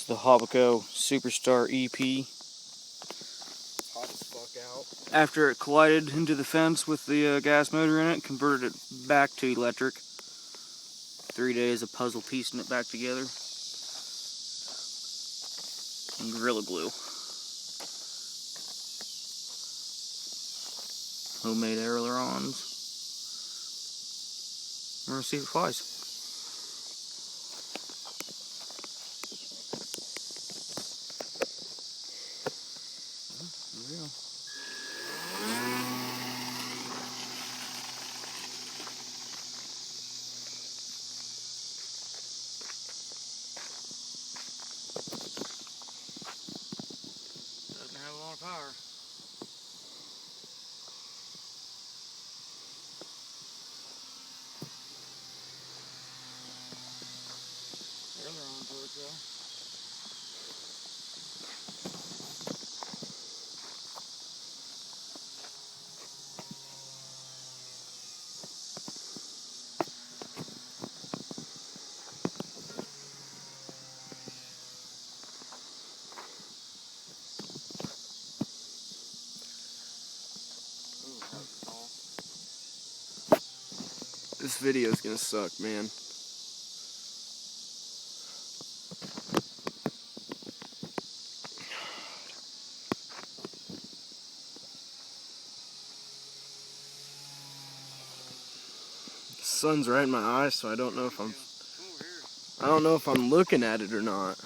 the Hobbico Superstar EP. Hot as fuck out. After it collided into the fence with the gas motor in it, converted it back to electric. 3 days of puzzle piecing it back together. And Gorilla Glue. Homemade ailerons. We're gonna see if it flies. Here we go. Doesn't have a lot of power. Aileron torque though. This video's gonna suck, man. The sun's right in my eyes, so I don't know if I'm looking at it or not.